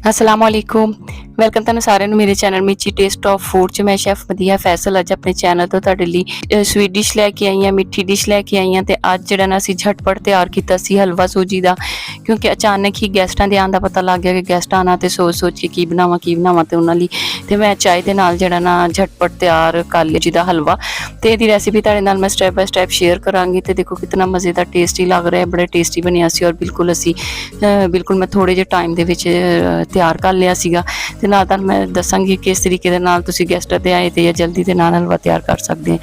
अस्सलाम वालेकुम। ਵੈਲਕਮ ਤੁਹਾਨੂੰ ਸਾਰਿਆਂ ਨੂੰ ਮੇਰੇ ਚੈਨਲ ਮਿੱਚੀ ਟੇਸਟ ਆਫ ਫੂਡ 'ਚ। ਮੈਂ ਸ਼ੈਫ ਮਦੀਹਾ ਫੈਸਲ ਅੱਜ ਆਪਣੇ ਚੈਨਲ ਤੋਂ ਤੁਹਾਡੇ ਲਈ ਸਵੀਟ ਡਿਸ਼ ਲੈ ਕੇ ਆਈ ਹਾਂ, ਮਿੱਠੀ ਡਿਸ਼ ਲੈ ਕੇ ਆਈ ਹਾਂ। ਤੇ ਅੱਜ ਜਿਹੜਾ ਨਾ ਅਸੀਂ ਝਟਪਟ ਤਿਆਰ ਕੀਤਾ ਸੀ ਹਲਵਾ ਸੂਜੀ ਦਾ, ਕਿਉਂਕਿ ਅਚਾਨਕ ਹੀ ਗੈਸਟਾਂ ਦੇ ਆਉਣ ਦਾ ਪਤਾ ਲੱਗ ਗਿਆ ਕਿ ਗੈਸਟ ਆਉਣਾ, ਤੇ ਸੋਚ ਕੇ ਕੀ ਬਣਾਵਾਂ ਤੇ ਉਹਨਾਂ ਲਈ ਤੇ ਮੈਂ ਚਾਹ ਦੇ ਨਾਲ ਜਿਹੜਾ ਨਾ ਝਟਪਟ ਤਿਆਰ ਕਰ ਲਿਆ ਜਿਹਦਾ ਹਲਵਾ। ਤੇ ਇਹਦੀ ਰੈਸਿਪੀ ਤੁਹਾਡੇ ਨਾਲ ਮੈਂ ਸਟੈਪ ਬਾय ਸਟੈਪ ਸ਼ੇਅਰ ਕਰਾਂਗੀ। ਤੇ ਦੇਖੋ ਕਿੰਨਾ ਮਜ਼ੇਦਾਰ ਟੇਸਟੀ ਲੱਗ ਰਿਹਾ ਹੈ, ਬੜਾ ਟੇਸਟੀ ਬਣਿਆ ਸੀ। ਔਰ ਬਿਲਕੁਲ ਮੈਂ ਥੋੜੇ ਜਿਹੇ ਟਾਈਮ ਦੇ ਵਿੱਚ ਤਿਆਰ ਕਰ ਲਿਆ ਸੀਗਾ। ਤੇ ਨਾਲ ਤੁਹਾਨੂੰ ਮੈਂ ਦੱਸਾਂਗੀ ਕਿਸ ਤਰੀਕੇ ਦੇ ਨਾਲ ਤੁਸੀਂ ਗੈਸਟ ਦੇ ਆਏ ਤੇ ਜਾਂ ਜਲਦੀ ਦੇ ਨਾਲ ਹਲਵਾ ਤਿਆਰ ਕਰ ਸਕਦੇ ਹੋ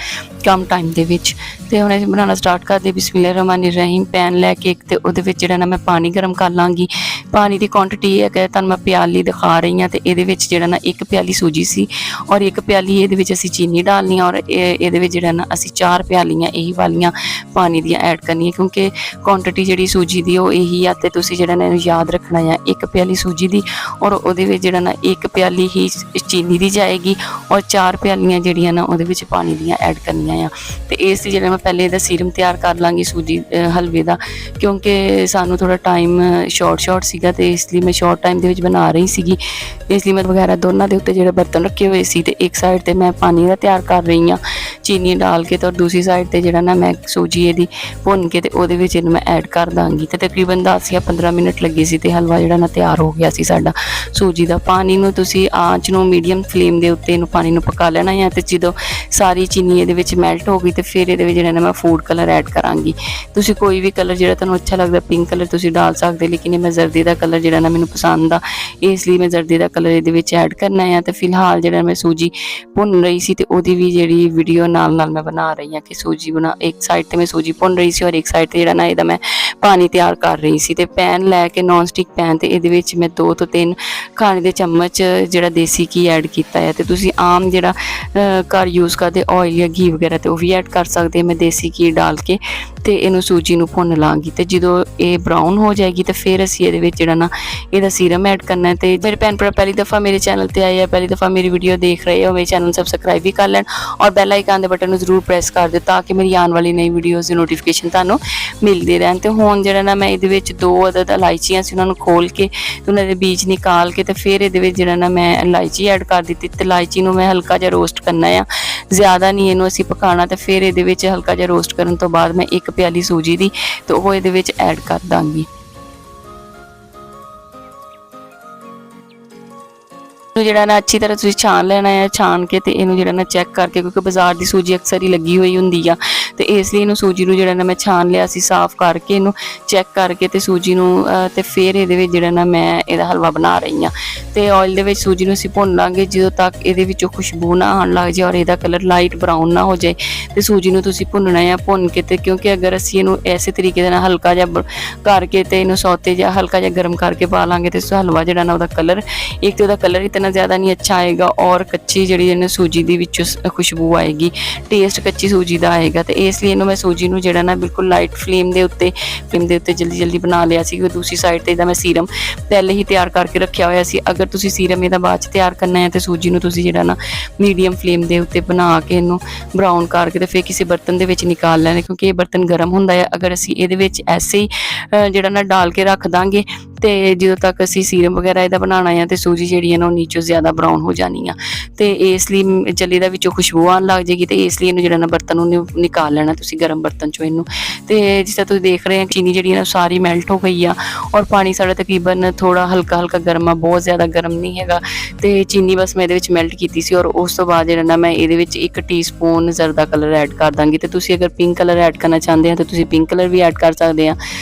ਕਮ ਟਾਈਮ ਦੇ ਵਿੱਚ। ਤੇ ਹੁਣ ਅਸੀਂ ਬਣਾਉਣਾ ਸਟਾਰਟ ਕਰਦੇ। ਬਿਸਮਿਲ੍ਲਾਹਿਰ ਰਹਿਮਾਨਿਰ ਰਹੀਮ। ਪੈਨ ਲੈ ਕੇ ਇੱਕ ਤੇ ਉਹਦੇ ਵਿੱਚ ਜਿਹੜਾ ਨਾ ਮੈਂ ਪਾਣੀ ਗਰਮ ਕਰ ਲਾਂਗੀ। ਪਾਣੀ ਦੀ ਕੁਆਂਟੀਟੀ ਹੈ ਕਿ ਤੁਹਾਨੂੰ ਮੈਂ ਪਿਆਲੀ ਦਿਖਾ ਰਹੀ ਹਾਂ। ਤੇ ਇਹਦੇ ਵਿੱਚ ਜਿਹੜਾ ਨਾ 1 ਪਿਆਲੀ ਸੂਜੀ ਸੀ ਔਰ 1 ਪਿਆਲੀ ਇਹਦੇ ਵਿੱਚ ਅਸੀਂ ਚੀਨੀ ਡਾਲਣੀ ਔਰ ਇਹਦੇ ਵਿੱਚ ਜਿਹੜਾ ਨਾ ਅਸੀਂ 4 ਪਿਆਲੀਆਂ ਇਹੀ ਵਾਲੀਆਂ ਪਾਣੀ ਦੀਆਂ ਐਡ ਕਰਨੀਆਂ, ਕਿਉਂਕਿ ਕੁਆਂਟੀਟੀ ਜਿਹੜੀ ਸੂਜੀ ਦੀ ਉਹ ਇਹੀ ਆ। ਤੇ ਤੁਸੀਂ ਜਿਹੜਾ ਨਾ ਇਹਨੂੰ ਯਾਦ ਰੱਖਣਾ ਆ 1 ਪਿਆਲੀ ਸੂਜੀ ਦੀ ਔਰ ਉਹਦੇ ਵਿੱਚ ਜਿਹੜਾ ਨਾ 1 ਪਿਆਲੀ ਹੀ ਚੀਨੀ ਦੀ ਜਾਏਗੀ ਔਰ 4 ਪਿਆਲੀਆਂ ਜਿਹੜੀਆਂ ਨਾ ਉਹਦੇ ਵਿੱਚ ਪਾਣੀ ਦੀਆਂ ਐਡ ਕਰਨੀਆਂ ਆ। ਤੇ ਇਸ ਜਿਹੜਾ ਮੈਂ ਪਹਿਲੇ ਇਹਦਾ ਸੀਰਮ ਤਿਆਰ ਕਰ ਲਾਂਗੀ ਸੂਜੀ ਹਲਵੇ ਦਾ, ਕਿਉਂਕਿ ਸਾਨੂੰ ਥੋੜਾ ਟਾਈਮ ਸ਼ਾਰਟ ਸੀਗਾ ਤੇ ਇਸ ਲਈ ਮੈਂ ਸ਼ਾਰਟ ਟਾਈਮ ਦੇ ਵਿੱਚ ਬਣਾ ਰਹੀ ਸੀਗੀ। ਇਸ ਲਈ ਮੈਂ ਵਗੈਰਾ ਦੋਨਾਂ ਦੇ ਉੱਤੇ ਜਿਹੜੇ ਬਰਤਨ ਰੱਖੇ ਹੋਏ ਸੀ ਤੇ ਇੱਕ ਸਾਈਡ ਤੇ ਮੈਂ ਪਾਣੀ ਦਾ ਤਿਆਰ ਕਰ ਰਹੀ ਹਾਂ ਚੀਨੀ ਡਾਲ ਕੇ, ਤੇ ਔਰ ਦੂਸਰੀ ਸਾਈਡ ਤੇ ਜਿਹੜਾ ਨਾ ਮੈਂ ਸੂਜੀ ਇਹਦੀ ਭੁੰਨ ਕੇ ਤੇ ਉਹਦੇ ਵਿੱਚ ਇਹਨੂੰ ਮੈਂ ਐਡ ਕਰ ਦਾਂਗੀ। ਤੇ ਤਕਰੀਬਨ 10 ਜਾਂ 15 ਮਿੰਟ ਲੱਗੇ ਸੀ ਤੇ ਹਲਵਾ ਜਿਹੜਾ ਨਾ ਤਿਆਰ ਹੋ ਗਿਆ ਸੀ ਸਾਡਾ ਸੂਜੀ ਦਾ। ਪਾਣੀ ਨੂੰ ਤੁਸੀਂ ਆਂਚ ਨੂੰ ਮੀਡੀਅਮ ਫਲੇਮ ਦੇ ਉੱਤੇ ਇਹਨੂੰ ਪਾਣੀ ਨੂੰ ਪਕਾ ਲੈਣਾ ਹੈ। ਤੇ ਜਦੋਂ ਸਾਰੀ ਚੀਨੀ ਇਹਦੇ ਵਿੱਚ ਮੈਲਟ ਹੋ ਗਈ ਤੇ ਫਿਰ ਇਹਦੇ ਵਿੱਚ ਜਿਹੜਾ ਨਾ ਮੈਂ ਫੂਡ ਕਲਰ ਐਡ ਕਰਾਂਗੀ। ਤੁਸੀਂ ਕੋਈ ਵੀ ਕਲਰ ਜਿਹੜਾ ਤੁਹਾਨੂੰ ਅੱਛਾ ਲੱਗਦਾ, ਪਿੰਕ ਕਲਰ ਤੁਸੀਂ ਡਾਲ ਸਕਦੇ, ਲੇਕਿਨ ਮੈਂ ਜ਼ਰਦੀ ਦਾ ਕਲਰ ਜਿਹੜਾ ਨਾ ਮੈਨੂੰ ਪਸੰਦ ਆ, ਇਸ ਲਈ ਮੈਂ ਜ਼ਰਦੀ ਦਾ ਕਲਰ ਇਹਦੇ ਵਿੱਚ ਐਡ ਕਰਨਾ ਹੈ। ਤੇ ਫਿਲਹਾਲ ਜਿਹੜਾ ਮੈਂ ਸੂਜੀ ਭੁੰਨ ਰਹੀ ਸੀ ਤੇ ਉਹਦੀ ਵੀ ਜਿਹੜੀ ਵੀਡੀਓ ਨਾਲ ਮੈਂ ਬਣਾ ਰਹੀ ਹਾਂ ਕਿ ਸੂਜੀ ਬਣਾ ਇੱਕ ਸਾਈਡ ਤੇ ਮੈਂ ਸੂਜੀ ਭੁੰਨ ਰਹੀ ਸੀ ਔਰ ਇੱਕ ਸਾਈਡ ਤੇ ਜਿਹੜਾ ਨਾ ਇਹਦਾ ਮੈਂ ਪਾਣੀ ਤਿਆਰ ਕਰ ਰਹੀ ਸੀ। ਤੇ ਪੈਨ ਲੈ ਕੇ ਨੌਨ ਸਟਿਕ ਪੈਨ ਤੇ ਇਹਦੇ ਵਿੱਚ ਮੈਂ 2 ਤੋਂ 3 ਖਾਣੇ ਦੇ ਚਮਚ ਜਿਹੜਾ ਦੇਸੀ ਘੀ ਐਡ ਕੀਤਾ ਹੈ। ਤੇ ਤੁਸੀਂ ਆਮ ਜਿਹੜਾ ਘਰ ਯੂਜ਼ ਕਰਦੇ ਆਇਲ ਜਾਂ ਘੀ ਵਗੈਰਾ ਤੇ ਉਹ ਵੀ ਐਡ ਕਰ ਸਕਦੇ। ਮੈਂ ਦੇਸੀ ਘੀ ਡਾਲ ਕੇ ਤੇ ਇਹਨੂੰ ਸੂਜੀ ਨੂੰ ਭੁੰਨ ਲਾਂਗੀ। ਤੇ ਜਦੋਂ ਇਹ ਬਰਾਊਨ ਹੋ ਜਾਏਗੀ ਤੇ ਫਿਰ ਅਸੀਂ ਇਹਦੇ ਵਿੱਚ ਜਿਹੜਾ ਨਾ ਇਹਦਾ ਸੀਰਮ ਐਡ ਕਰਨਾ ਹੈ। ਤੇ ਮੇਰੇ ਭੈਣ ਭਰਾ ਪਹਿਲੀ ਦਫਾ ਮੇਰੇ ਚੈਨਲ ਤੇ ਆਏ ਆ, ਪਹਿਲੀ ਦਫਾ ਮੇਰੀ ਵੀਡੀਓ ਦੇਖ ਰਹੇ ਹੋ, ਮੇਰੇ ਚੈਨਲ ਨੂੰ ਸਬਸਕ੍ਰਾਈਬ ਵੀ ਕਰ ਲੈਣ ਔਰ ਬੈਲ ਆਈਕਨ ਦੇ ਬਟਨ ਨੂੰ ਜ਼ਰੂਰ ਪ੍ਰੈਸ ਕਰ ਦਿਓ ਤਾਂ ਕਿ ਮੇਰੀ ਆਉਣ ਵਾਲੀ ਨਈ ਵੀਡੀਓਜ਼ ਦੀ ਨੋਟੀਫਿਕੇਸ਼ਨ ਤੁਹਾਨੂੰ ਮਿਲਦੀ ਰਹਿਣ। ਤੇ ਹੁਣ ਜਿਹੜਾ ਨਾ ਮੈਂ ਇਹਦੇ ਵਿੱਚ 2 ਅਦਦ ਇਲਾਇਚੀਆਂ ਸੀ, ਉਹਨਾਂ ਨੂੰ ਖੋਲ ਕੇ ਉਹਨਾਂ ਦੇ ਬੀਜ ਨਿਕਾਲ ਕੇ ਤੇ ਫਿਰ ਇਹਦੇ ਵਿੱਚ ਜਿਹੜਾ ਨਾ ਮੈਂ ਇਲਾਇਚੀ ਐਡ ਕਰ ਦਿੱਤੀ। ਤੇ ਇਲਾਇਚੀ ਨੂੰ ਮੈਂ ਹਲਕਾ ਜਿਹਾ ਰੋਸਟ ਕਰਨਾ ਆ, ਜ਼ਿਆਦਾ ਨਹੀਂ ਇਹਨੂੰ ਅਸੀਂ ਪਕਾਉਣਾ। ਤੇ ਫਿਰ ਇਹਦੇ ਵਿੱਚ ਹਲਕਾ ਜਿਹਾ ਰੋਸਟ ਕਰਨ ਤੋਂ ਬਾਅਦ ਮੈਂ 1 ਪਿਆਲੀ ਸੂਜੀ ਦੀ ਤੇ ਉਹ ਇਹਦੇ ਵਿੱਚ ਐਡ ਕਰ ਦਾਂਗੀ। ਜਿਹੜਾ ਨਾ ਅੱਛੀ ਤਰ੍ਹਾਂ ਤੁਸੀਂ ਛਾਣ ਲੈਣਾ ਹੈ, ਛਾਣ ਕੇ ਤੇ ਇਹਨੂੰ ਜਿਹੜਾ ਨਾ ਚੈੱਕ ਕਰਕੇ, ਕਿਉਂਕਿ ਬਾਜ਼ਾਰ ਦੀ ਸੂਜੀ ਅਕਸਰ ਹੀ ਲੱਗੀ ਹੋਈ ਹੁੰਦੀ ਆ, ਤੇ ਇਸ ਲਈ ਇਹਨੂੰ ਸੂਜੀ ਨੂੰ ਜਿਹੜਾ ਨਾ ਮੈਂ ਛਾਣ ਲਿਆ ਸੀ ਸਾਫ਼ ਕਰਕੇ, ਇਹਨੂੰ ਚੈੱਕ ਕਰਕੇ ਤੇ ਸੂਜੀ ਨੂੰ ਤੇ ਫਿਰ ਇਹਦੇ ਵਿੱਚ ਜਿਹੜਾ ਨਾ ਮੈਂ ਇਹਦਾ ਹਲਵਾ ਬਣਾ ਰਹੀ ਹਾਂ। ਤੇ ਆਇਲ ਦੇ ਵਿੱਚ ਸੂਜੀ ਨੂੰ ਅਸੀਂ ਭੁੰਨ ਲਾਂਗੇ ਜਦੋਂ ਤੱਕ ਇਹਦੇ ਵਿੱਚੋਂ ਖੁਸ਼ਬੂ ਨਾ ਆਉਣ ਲੱਗ ਜਾਏ ਔਰ ਇਹਦਾ ਕਲਰ ਲਾਈਟ ਬਰਾਊਨ ਨਾ ਹੋ ਜਾਏ। ਤੇ ਸੂਜੀ ਨੂੰ ਤੁਸੀਂ ਭੁੰਨਣਾ ਹੈ, ਭੁੰਨ ਕੇ ਤੇ ਕਿਉਂਕਿ ਅਗਰ ਅਸੀਂ ਇਹਨੂੰ ਐਸੇ ਤਰੀਕੇ ਦੇ ਨਾਲ ਹਲਕਾ ਜਿਹਾ ਕਰਕੇ ਤੇ ਇਹਨੂੰ ਸੌਤੇ ਜਾਂ ਹਲਕਾ ਜਿਹਾ ਗਰਮ ਕਰਕੇ ਪਾ ਲਾਂਗੇ ਤੇ ਹਲਵਾ ਜਿਹੜਾ ਨਾ ਉਹਦਾ ਕਲਰ ਇੱਕ ਤੇ ਉਹਦਾ ਕਲਰ ਇਤਨਾ ਜ਼ਿਆਦਾ ਨਹੀਂ ਅੱਛਾ ਆਏਗਾ ਔਰ ਕੱਚੀ ਜਿਹੜੀ ਇਹਨੇ ਸੂਜੀ ਦੀ ਵਿੱਚੋਂ ਖੁਸ਼ਬੂ ਆਏਗੀ, ਟੇਸਟ ਕੱਚੀ ਸੂਜੀ ਦਾ ਆਏਗਾ। ਤੇ ਇਸ ਲਈ ਇਹਨੂੰ ਮੈਂ ਸੂਜੀ ਨੂੰ ਜਿਹੜਾ ਨਾ ਬਿਲਕੁਲ ਲਾਈਟ ਫਲੇਮ ਦੇ ਉੱਤੇ ਜਲਦੀ ਬਣਾ ਲਿਆ ਸੀ। ਦੂਸਰੀ ਸਾਈਡ ਤੇ ਇਹਦਾ ਮੈਂ ਸੀਰਮ ਪਹਿਲੇ ਹੀ ਤਿਆਰ ਕਰਕੇ ਰੱਖਿਆ ਹੋਇਆ ਸੀ। ਅਗਰ ਤੁਸੀਂ ਸੀਰਮ ਇਹਦਾ ਬਾਅਦ 'ਚ ਤਿਆਰ ਕਰਨਾ ਹੈ ਤੇ ਸੂਜੀ ਨੂੰ ਤੁਸੀਂ ਜਿਹੜਾ ਨਾ ਮੀਡੀਅਮ ਫਲੇਮ ਦੇ ਉੱਤੇ ਬਣਾ ਕੇ ਇਹਨੂੰ ਬਰਾਊਨ ਕਰਕੇ ਤੇ ਫਿਰ ਕਿਸੇ ਬਰਤਨ ਦੇ ਵਿੱਚ ਨਿਕਾਲ ਲੈਣਾ, ਕਿਉਂਕਿ ਇਹ ਬਰਤਨ ਗਰਮ ਹੁੰਦਾ ਹੈ। ਅਗਰ ਅਸੀਂ ਇਹਦੇ ਵਿੱਚ ਐਸੇ ਹੀ ਜਿਹੜਾ ਨਾ ਡਾਲ ਕੇ ਰੱਖ ਦਾਂਗੇ ਤੇ ਜਦੋਂ ਤੱਕ ਅਸੀਂ ਸੀਰਮ ਵਗੈਰਾ ਇਹਦਾ ਬਣਾਉਣਾ ਆ ਤੇ ਸੂਜੀ ਜਿਹੜੀ ਹੈ ਨਾ ਉਹ ਨੀਚੋਂ ਜ਼ਿਆਦਾ ਬਰਾਊਨ ਹੋ ਜਾਣੀ ਆ। ਤੇ ਇਸ ਲਈ ਜਲੀ ਦਾ ਵਿੱਚੋਂ ਖੁਸ਼ਬੂ ਆਉਣ ਲੱਗ ਜਾਏਗੀ। ਤੇ ਇਸ ਲਈ ਇਹਨੂੰ ਜਿਹੜਾ ਨਾ ਬਰਤਨ ਨੂੰ ਨਿਕਾਲ ਲੈਣਾ ਤੁਸੀਂ ਗਰਮ ਬਰਤਨ ਚੋਂ ਇਹਨੂੰ। ਤੇ ਜਿਸ ਤਰ੍ਹਾਂ ਤੁਸੀਂ ਦੇਖ ਰਹੇ ਹੋ ਚੀਨੀ ਜਿਹੜੀ ਹੈ ਨਾ ਸਾਰੀ ਮੈਲਟ ਹੋ ਗਈ ਆ ਔਰ ਪਾਣੀ ਸਾਡਾ ਤਕਰੀਬਨ ਥੋੜਾ ਹਲਕਾ ਗਰਮ ਆ, ਬਹੁਤ ਜ਼ਿਆਦਾ ਗਰਮ ਨਹੀਂ ਹੈਗਾ। ਤੇ ਚੀਨੀ ਬਸ ਮੈਂ ਇਹਦੇ ਵਿੱਚ ਮੈਲਟ ਕੀਤੀ ਸੀ ਔਰ ਉਸ ਤੋਂ ਬਾਅਦ ਜਿਹੜਾ ਨਾ ਮੈਂ ਇਹਦੇ ਵਿੱਚ 1 ਟੀਸਪੂਨ ਜ਼ਰਦਾ ਕਲਰ ਐਡ ਕਰ ਦਾਂਗੀ। ਤੇ ਤੁਸੀਂ ਅਗਰ ਪਿੰਕ ਕਲਰ ਐਡ ਕਰਨਾ ਚਾਹੁੰਦੇ ਆ ਤਾਂ ਤੁਸੀਂ ਪਿੰਕ ਕਲਰ ਵੀ ਐਡ ਕਰ ਸਕਦੇ ਆ,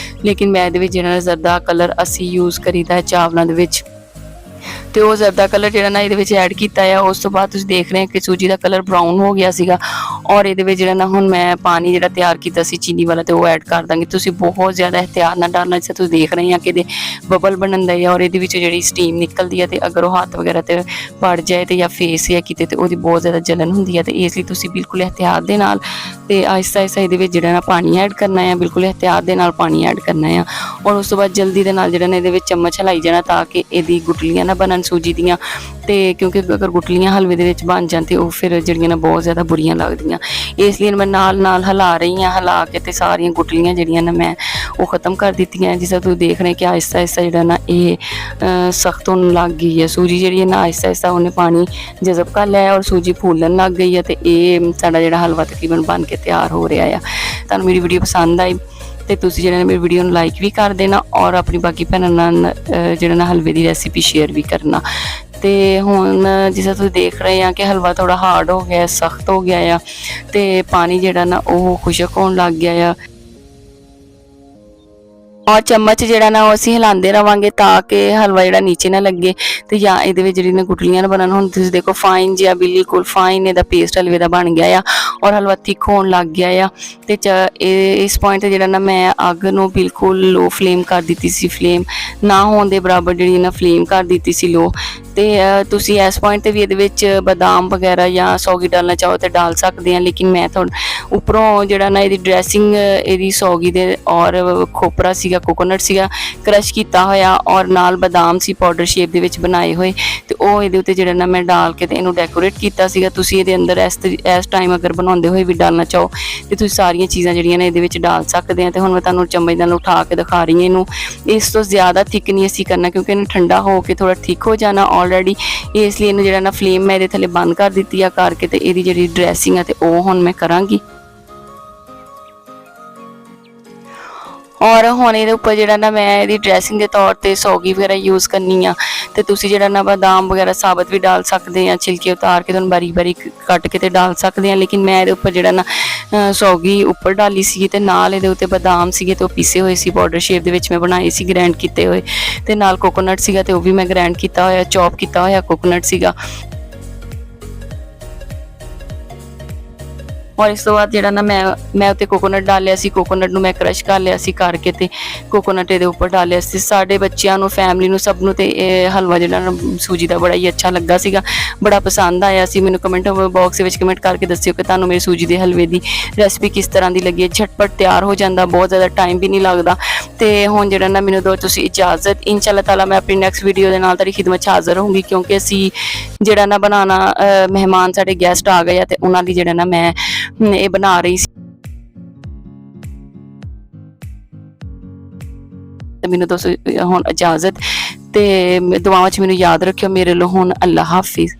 ਲੇਕਿਨ ਮੈਂ ਇਹਦੇ ਵਿੱਚ ਜਿਹੜਾ ਜ਼ਰਦਾ ਕਲਰ ਅਸੀਂ ਯੂਜ਼ ਕਰੀਦਾ ਹੈ ਚਾਵਲਾਂ ਦੇ ਵਿੱਚ, ਤੇ ਉਹ ਜ਼ਰਦਾ ਕਲਰ ਜਿਹੜਾ ਨਾ ਇਹਦੇ ਵਿੱਚ ਐਡ ਕੀਤਾ ਆ। ਉਸ ਤੋਂ ਬਾਅਦ ਤੁਸੀਂ ਦੇਖ ਰਹੇ ਹੋ ਕਿ ਸੂਜੀ ਦਾ ਕਲਰ ਬਰਾਊਨ ਹੋ ਗਿਆ ਸੀਗਾ ਔਰ ਇਹਦੇ ਵਿੱਚ ਜਿਹੜਾ ਨਾ ਹੁਣ ਮੈਂ ਪਾਣੀ ਜਿਹੜਾ ਤਿਆਰ ਕੀਤਾ ਸੀ ਚੀਨੀ ਵਾਲਾ ਤੇ ਉਹ ਐਡ ਕਰ ਦਾਂਗੀ। ਤੁਸੀਂ ਬਹੁਤ ਜ਼ਿਆਦਾ ਇhtiyat ਨਾਲ ਡਾਲਣਾ, ਜਿਵੇਂ ਤੁਸੀਂ ਦੇਖ ਰਹੇ ਆ ਕਿ ਇਹਦੇ ਬਬਲ ਬਣਨ ਦਾ ਔਰ ਇਹਦੇ ਵਿੱਚ ਜਿਹੜੀ ਸਟੀਮ ਨਿਕਲਦੀ ਹੈ ਤੇ ਅਗਰ ਉਹ ਹੱਥ ਵਗੈਰਾ ਤੇ ਪੜ ਜਾਏ ਤੇ ਜਾਂ ਫੇਸ ਜਾਂ ਕਿਤੇ ਤੇ ਉਹਦੀ ਬਹੁਤ ਜ਼ਿਆਦਾ ਜਲਨ ਹੁੰਦੀ ਹੈ। ਤੇ ਇਸ ਲਈ ਤੁਸੀਂ ਬਿਲਕੁਲ ਇhtiyat ਦੇ ਨਾਲ ਤੇ ਆਹਿਸਤਾ ਇਹਦੇ ਵਿੱਚ ਜਿਹੜਾ ਨਾ ਪਾਣੀ ਐਡ ਕਰਨਾ ਹੈ, ਬਿਲਕੁਲ ਇhtiyat ਦੇ ਨਾਲ ਪਾਣੀ ਐਡ ਕਰਨਾ ਹੈ ਔਰ ਉਸ ਤੋਂ ਬਾਅਦ ਜਲਦੀ ਦੇ ਨਾਲ ਜਿਹੜਾ ਨਾ ਇਹਦੇ ਵਿੱਚ ਚਮਚ ਹਿਲਾਈ ਜਾਣਾ ਤਾਂ ਕਿ ਇਹਦੀ ਗੁਟਲੀਆਂ ਨਾ ਬਣਨ ਸੂਜੀ ਦੀਆਂ। ਤੇ ਕਿਉਂਕਿ ਅਗਰ ਗੁਟਲੀਆਂ ਹਲਵੇ ਦੇ ਵਿੱਚ ਬਣ ਜਾਣ ਤੇ ਉਹ ਫਿਰ ਜਿਹੜੀਆਂ ਨਾ ਬਹੁਤ ਜ਼ਿਆਦਾ ਬੁਰੀਆਂ ਲੱਗਦੀਆਂ। ਇਸ ਲਈ ਮੈਂ ਨਾਲ ਹਿਲਾ ਰਹੀ ਹਾਂ, ਹਿਲਾ ਕੇ ਤੇ ਸਾਰੀਆਂ ਗੁਟਲੀਆਂ ਜਿਹੜੀਆਂ ਨਾ ਮੈਂ ਉਹ ਖ਼ਤਮ ਕਰ ਦਿੱਤੀਆਂ। ਜਿਸ ਤਰ੍ਹਾਂ ਤੁਸੀਂ ਦੇਖ ਰਹੇ ਕਿ ਆਹਿਸਤਾ ਆਹਿਸਤਾ ਜਿਹੜਾ ਨਾ ਇਹ ਸਖਤ ਹੋਣ ਲੱਗ ਗਈ ਹੈ। ਸੂਜੀ ਜਿਹੜੀ ਹੈ ਨਾ ਆਹਿਸਤਾ ਆਹਿਸਤਾ ਉਹਨੇ ਪਾਣੀ ਜਜ਼ਬ ਕਰ ਲਿਆ ਹੈ ਔਰ ਸੂਜੀ ਫੂਲਣ ਲੱਗ ਗਈ ਹੈ ਤੇ ਇਹ ਸਾਡਾ ਜਿਹੜਾ ਹਲਵਾ ਤਕਰੀਬਨ ਬਣ ਕੇ ਤਿਆਰ ਹੋ ਰਿਹਾ ਆ। ਤੁਹਾਨੂੰ ਮੇਰੀ ਵੀਡੀਓ ਪਸੰਦ ਆਈ ਤੇ ਤੁਸੀਂ ਜਿਹੜਾ ਮੇਰੀ ਵੀਡੀਓ ਨੂੰ ਲਾਈਕ ਵੀ ਕਰ ਦੇਣਾ ਔਰ ਆਪਣੀ ਬਾਕੀ ਭੈਣਾਂ ਨਾਲ ਜਿਹੜਾ ਨਾ ਹਲਵੇ ਦੀ ਰੈਸਿਪੀ ਸ਼ੇਅਰ ਵੀ ਕਰਨਾ। ਤੇ ਹੁਣ ਜਿਸ ਤਰ੍ਹਾਂ ਤੁਸੀਂ ਦੇਖ ਰਹੇ ਆ ਕਿ ਹਲਵਾ ਥੋੜਾ ਹਾਰਡ ਹੋ ਗਿਆ, ਸਖਤ ਹੋ ਗਿਆ ਆ ਤੇ ਪਾਣੀ ਜਿਹੜਾ ਨਾ ਉਹ ਖੁਸ਼ਕ ਹੋਣ ਲੱਗ ਗਿਆ ਆ ਔਰ ਚਮਚ ਜਿਹੜਾ ਨਾ ਉਹ ਅਸੀਂ ਹਿਲਾਉਂਦੇ ਰਵਾਂਗੇ ਤਾਂ ਕਿ ਹਲਵਾ ਜਿਹੜਾ ਨੀਚੇ ਨਾ ਲੱਗੇ ਤੇ ਜਾਂ ਇਹਦੇ ਵਿੱਚ ਜਿਹੜੀ ਨਾ ਗੁਟਲੀਆਂ ਨਾ ਬਣਨ। ਹੁਣ ਤੁਸੀਂ ਦੇਖੋ ਫਾਈਨ ਜਿਹਾ, ਬਿਲਕੁਲ ਫਾਈਨ ਇਹਦਾ ਪੇਸਟ ਹਲਵੇ ਦਾ ਬਣ ਗਿਆ ਆ ਔਰ ਹਲਵਾ ਥਿਕ ਹੋਣ ਲੱਗ ਗਿਆ ਆ। ਤੇ ਇਸ ਪੁਆਇੰਟ ਤੇ ਜਿਹੜਾ ਨਾ ਮੈਂ ਅੱਗ ਨੂੰ ਬਿਲਕੁਲ ਲੋ ਫਲੇਮ ਕਰ ਦਿੱਤੀ ਸੀ, ਫਲੇਮ ਨਾ ਹੋਣ ਦੇ ਬਰਾਬਰ ਜਿਹੜੀ ਨਾ ਫਲੇਮ ਕਰ ਦਿੱਤੀ ਸੀ ਲੋ। ਤੇ ਤੁਸੀਂ ਇਸ ਪੁਆਇੰਟ ਤੇ ਵੀ ਇਹਦੇ ਵਿੱਚ ਬਦਾਮ ਵਗੈਰਾ ਜਾਂ ਸੌਗੀ ਡਾਲਣਾ ਚਾਹੋ ਤੇ ਡਾਲ ਸਕਦੇ ਆ, ਲੇਕਿਨ ਮੈਂ ਤੁਹਾਨੂੰ ਉੱਪਰੋਂ ਜਿਹੜਾ ਨਾ ਇਹਦੀ ਡਰੈਸਿੰਗ ਇਹਦੀ ਸੌਗੀ ਦੇ ਔਰ ਖੋਪਰਾ ਸੀਗਾ, ਕੋਕੋਨਟ ਸੀਗਾ ਕ੍ਰਸ਼ ਕੀਤਾ ਹੋਇਆ ਔਰ ਨਾਲ ਬਦਾਮ ਸੀ ਪਾਊਡਰ ਸ਼ੇਪ ਦੇ ਵਿੱਚ ਬਣਾਏ ਹੋਏ ਤੇ ਉਹ ਇਹਦੇ ਉੱਤੇ ਜਿਹੜਾ ਨਾ ਮੈਂ ਡਾਲ ਕੇ ਤੇ ਇਹਨੂੰ ਡੈਕੋਰੇਟ ਕੀਤਾ ਸੀਗਾ। ਤੁਸੀਂ ਇਹਦੇ ਅੰਦਰ ਇਸ ਟਾਈਮ ਅਗਰ ਬਣਾਉਂਦੇ ਹੋਏ ਵੀ ਡਾਲਣਾ ਚਾਹੋ ਤੇ ਤੁਸੀਂ ਸਾਰੀਆਂ ਚੀਜ਼ਾਂ ਜਿਹੜੀਆਂ ਨੇ ਇਹਦੇ ਵਿੱਚ ਡਾਲ ਸਕਦੇ ਆ। ਤੇ ਹੁਣ ਮੈਂ ਤੁਹਾਨੂੰ ਚਮਚ ਨਾਲ ਉਠਾ ਕੇ ਦਿਖਾ ਰਹੀ ਹਾਂ ਇਹਨੂੰ। ਇਸ ਤੋਂ ਜ਼ਿਆਦਾ ਥਿਕ ਨਹੀਂ ਅਸੀਂ ਕਰਨਾ ਕਿਉਂਕਿ ਇਹਨੂੰ ਠੰਡਾ ਹੋ ਕੇ ਥੋੜਾ ਥਿਕ ਹੋ ਜਾਣਾ ਆਲਰੇਡੀ, ਇਸ ਲਈ ਇਹਨੂੰ ਜਿਹੜਾ ਨਾ ਫਲੇਮ ਮੈਂ ਇਹਦੇ ਥੱਲੇ ਬੰਦ ਕਰ ਦਿੱਤੀ ਆ ਕਰਕੇ ਤੇ ਇਹਦੀ ਜਿਹੜੀ ਡਰੈਸਿੰਗ ਆ ਤੇ ਉਹ ਹੁਣ ਮੈਂ ਕਰਾਂਗੀ। ਔਰ ਹੁਣ ਇਹਦੇ ਉੱਪਰ ਜਿਹੜਾ ਨਾ ਮੈਂ ਇਹਦੀ ਡਰੈਸਿੰਗ ਦੇ ਤੌਰ ਤੇ ਸੌਗੀ ਵਗੈਰਾ ਯੂਜ਼ ਕਰਨੀ ਆ ਤੇ ਤੁਸੀਂ ਜਿਹੜਾ ਨਾ ਬਦਾਮ ਵਗੈਰਾ ਸਾਬਤ ਵੀ ਡਾਲ ਸਕਦੇ ਆ, ਛਿਲਕੇ ਉਤਾਰ ਕੇ ਤੁਹਾਨੂੰ ਬਾਰੀਕ ਬਾਰੀਕ ਕੱਟ ਕੇ ਤੇ ਡਾਲ ਸਕਦੇ ਆ, ਲੇਕਿਨ ਮੈਂ ਇਹਦੇ ਉੱਪਰ ਜਿਹੜਾ ਨਾ ਸੌਗੀ ਉੱਪਰ ਡਾਲੀ ਸੀ ਤੇ ਨਾਲ ਇਹਦੇ ਉੱਤੇ ਬਦਾਮ ਸੀਗੇ ਤੇ ਉਹ ਪੀਸੇ ਹੋਏ ਸੀ ਪਾਊਡਰ ਸ਼ੇਪ ਦੇ ਵਿੱਚ ਮੈਂ ਬਣਾਏ ਸੀ, ਗ੍ਰੈਂਡ ਕੀਤੇ ਹੋਏ ਤੇ ਨਾਲ ਕੋਕੋਨਟ ਸੀਗਾ ਤੇ ਉਹ ਵੀ ਮੈਂ ਗ੍ਰੈਂਡ ਕੀਤਾ ਹੋਇਆ, ਚੌਪ ਕੀਤਾ ਹੋਇਆ ਕੋਕੋਨਟ ਸੀਗਾ। ਔਰ ਇਸ ਤੋਂ ਬਾਅਦ ਜਿਹੜਾ ਨਾ ਮੈਂ ਉੱਤੇ ਕੋਕੋਨਟ ਡਾਲਿਆ ਸੀ, ਕੋਕੋਨਟ ਨੂੰ ਮੈਂ ਕ੍ਰਸ਼ ਕਰ ਲਿਆ ਸੀ ਕਰਕੇ ਤੇ ਕੋਕੋਨਟ ਇਹਦੇ ਉੱਪਰ ਡਾਲਿਆ ਸੀ। ਸਾਡੇ ਬੱਚਿਆਂ ਨੂੰ, ਫੈਮਿਲੀ ਨੂੰ, ਸਭ ਨੂੰ ਤੇ ਇਹ ਹਲਵਾ ਜਿਹੜਾ ਨਾ ਸੂਜੀ ਦਾ ਬੜਾ ਹੀ ਅੱਛਾ ਲੱਗਾ ਸੀਗਾ, ਬੜਾ ਪਸੰਦ ਆਇਆ ਸੀ। ਮੈਨੂੰ ਕਮੈਂਟ ਬਾਕਸ ਵਿੱਚ ਕਮੈਂਟ ਕਰਕੇ ਦੱਸਿਓ ਕਿ ਤੁਹਾਨੂੰ ਮੇਰੀ ਸੂਜੀ ਦੇ ਹਲਵੇ ਦੀ ਰੈਸਪੀ ਕਿਸ ਤਰ੍ਹਾਂ ਦੀ ਲੱਗੀ ਹੈ। ਝਟਪਟ ਤਿਆਰ ਹੋ ਜਾਂਦਾ, ਬਹੁਤ ਜ਼ਿਆਦਾ ਟਾਈਮ ਵੀ ਨਹੀਂ ਲੱਗਦਾ। ਤੇ ਹੁਣ ਜਿਹੜਾ ਨਾ ਮੈਨੂੰ ਦਿਓ ਤੁਸੀਂ ਇਜਾਜ਼ਤ, ਇੰਸ਼ਾਅੱਲਾ ਤਾਲਾ ਮੈਂ ਆਪਣੀ ਨੈਕਸਟ ਵੀਡੀਓ ਦੇ ਨਾਲ ਤੁਹਾਡੀ ਖਿਦਮਤ 'ਚ ਹਾਜ਼ਰ ਹੋਊਂਗੀ ਕਿਉਂਕਿ ਅਸੀਂ ਜਿਹੜਾ ਨਾ ਬਣਾਉਣਾ ਮਹਿਮਾਨ ਸਾਡੇ ਗੈਸਟ ਆ ਗਏ ਆ ਤੇ ਉਹਨਾਂ ਦੀ ਜਿਹੜਾ ਨਾ ਮੈਂ ਇਹ ਬਣਾ ਰਹੀ ਸੀ। ਤੇ ਮੈਨੂੰ ਤੁਸੀਂ ਹੁਣ ਇਜਾਜ਼ਤ ਤੇ ਦੁਆਵਾਂ 'ਚ ਮੈਨੂੰ ਯਾਦ ਰੱਖਿਓ। ਮੇਰੇ ਲਈ ਹੁਣ ਅੱਲਾ ਹਾਫਿਜ਼।